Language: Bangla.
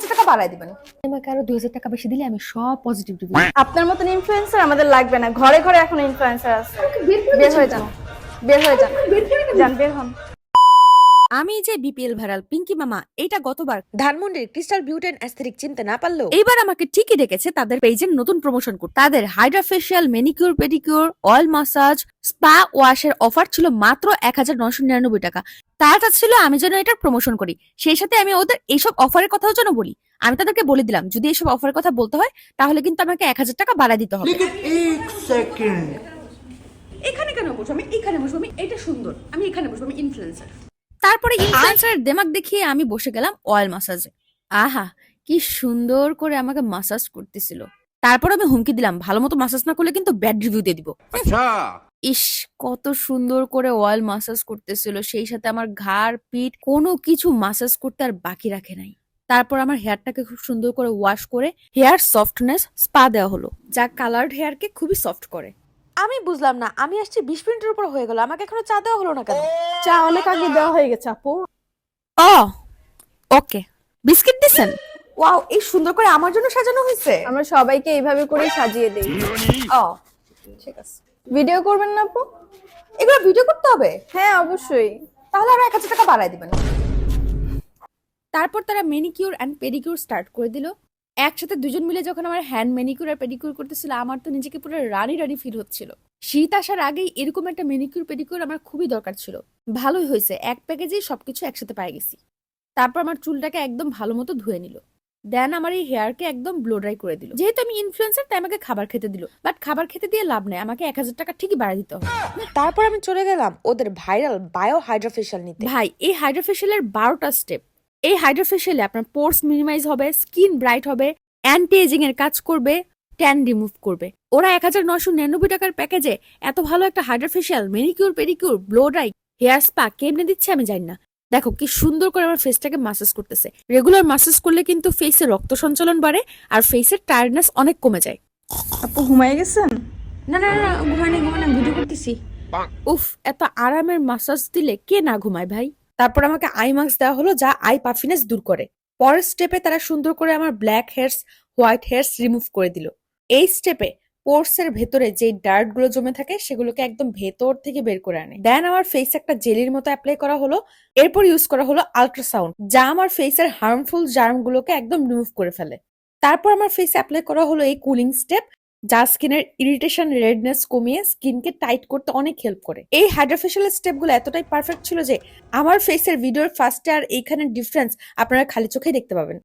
1000 টাকা বাড়াই দিবেন। আমাকে আরো 2000 টাকা বেশি দিলে আমি সব পজিটিভ রিভিউ। আপনার মতন ইনফ্লুয়েন্সার আমাদের লাগবে না, ঘরে ঘরে এখন ইনফ্লুয়েন্সার আছে। বের হয়ে যান, বের হয়ে যান, যান বের হন। আমি যে বিপিএল ভাইরাল পিঙ্কি মামা এটা গতবার ধানমন্ডির ক্রিস্টাল বিউটি এন্ড অ্যাস্থেটিক চিনতে না পারলো এইবার আমাকে ঠিকই ডেকেছে তাদের পেজের নতুন প্রমোশন করতে। তাদের Hydra facial, manicure, pedicure, oil massage, spa ওয়াশের অফার ছিল মাত্র 1999 টাকা। তারা ছিল আমি যেন এটার প্রমোশন করি, সেই সাথে আমি ওদের এইসব অফারের কথাও যেন বলি। আমি তাদেরকে বলে দিলাম যদি এইসব অফারের কথা বলতে হয় তাহলে কিন্তু আমাকে 1000 টাকা বাড়ায় দিতে হবে। এখানে কেন বসবো? আমি এখানে বসবো, আমি এটা সুন্দর, আমি এখানে বসবো, আমি ইনফ্লুয়েন্সার। তারপরে ইনফ্লুয়েন্সারের দেমাক দেখিয়ে আমি বসে গেলাম অয়েল মাসাজে। আহা কি সুন্দর করে আমাকে মাসাজ করতেছিল। তারপর আমি হুমকি দিলাম ভালো মতো মাসাজ না করলে কিন্তু ব্যাড রিভিউ দিয়ে দিব। ইস কত সুন্দর করে অয়েল মাসাজ করতেছিল, সেই সাথে আমার ঘাড় পিঠ কোনো কিছু মাসাজ করতে আর বাকি রাখে নাই। তারপর আমার হেয়ারটাকে খুব সুন্দর করে ওয়াশ করে হেয়ার সফটনেস স্পা দেওয়া হলো, যা কালার্ড হেয়ারকে খুবই সফট করে। আমি বুঝলাম না, আমি আসছি 20 মিনিটের উপর হয়ে গেল, আমাকে এখনো চা দেওয়া হলো না কেন? চা অনেক আগে দেওয়া হয়ে গেছে আপু। ও ওকে, বিস্কিট দিছেন? ওয়াও, এই সুন্দর করে আমার জন্য সাজানো হয়েছে। আমরা সবাইকে এইভাবে করে সাজিয়ে দেই। ও ঠিক আছে। ভিডিও করবেন না আপু? এগুলো ভিডিও করতে হবে? হ্যাঁ অবশ্যই। তাহলে আরো 1000 টাকা বাড়াই দিবেন। তারপর তারা ম্যানিকিউর অ্যান্ড পেডিকিউর স্টার্ট করে দিল। একসাথে দুজন মিলে যখন আমার হ্যান্ড ম্যানিকিউর আর পেডিকিউর করতেছিল, আমার তো নিজেকে পুরো রানী রানী ফিল হচ্ছিল। শীত আসার আগেই এরকম একটা ম্যানিকিউর পেডিকিউর আমার খুবই দরকার ছিল। ভালোই হয়েছে, এক প্যাকেজেই সবকিছু একসাথে পেয়ে গেছি। তারপর আমার চুলটাকে একদম ভালো মতো ধুয়ে নিল, দেন আমার এই হেয়ারকে একদম ব্লো ড্রাই করে দিল। যেহেতু আমি ইনফ্লুয়েন্সার তাই আমাকে খাবার খেতে দিল, বাট খাবার খেতে দিয়ে লাভ নেই, আমাকে 1000 টাকা ঠিকই বাড়াই দিতে হবে। তারপর আমি চলে গেলাম ওদের ভাইরাল বায়ো হাইড্রা ফেশিয়াল নিতে। ভাই এই হাইড্রা ফেশিয়ালের 12টা স্টেপ। এই হাইড্রা ফেশিয়ালে আপনার পোর্স মিনিমাইজ হবে, স্কিন ব্রাইট হবে, অ্যান্টি এজিং এর কাজ করবে, ট্যান রিমুভ করবে। ওরা 1999 টাকার প্যাকেজে এত ভালো একটা hydra facial, manicure, pedicure, blow dry, hair spa কেমনে দিচ্ছে আমি জানি না। দেখো কি সুন্দর করে আমার ফেসটাকে মাসাজ করতেছে। রেগুলার মাসাজ করলে কিন্তু ফেসে রক্ত সঞ্চালন বাড়ে আর ফেসের টায়ার্ডনেস অনেক কমে যায়। আপু ঘুমাই গেছেন? না না না, ঘুমাই ভিডিও করতেছি। উফ, এত আরামের মাসাজ দিলে কে না ঘুমায় ভাই। তারপর আমাকে আই মাস্ক দেওয়া হলো যা আই পাফিনেস দূর করে। পরের স্টেপে তারা সুন্দর করে আমার black hairs, white hairs remove করে দিল। এই স্টেপে পোর্স এর ভেতরে যে ডার্ট গুলো জমে থাকে সেগুলোকে একদম ভেতর থেকে বের করে আনে। দেন আমার ফেস একটা জেলির মতো অ্যাপ্লাই করা হলো। এরপর ইউজ করা হলো আল্ট্রাসাউন্ড, যা আমার ফেসের হার্মফুল জার্ম গুলোকে একদম রিমুভ করে ফেলে। তারপর আমার ফেসে অ্যাপ্লাই করা হলো এই কুলিং স্টেপ, যা স্কিনের ইরিটেশন, রেডনেস কমিয়ে স্কিনকে টাইট করতে অনেক হেল্প করে। এই হাইড্রা ফেশিয়াল স্টেপগুলো এতটাই পারফেক্ট ছিল যে আমার ফেসের ভিডিওর ফার্স্টে আর এইখানের ডিফারেন্স আপনারা খালি চোখেই দেখতে পাবেন।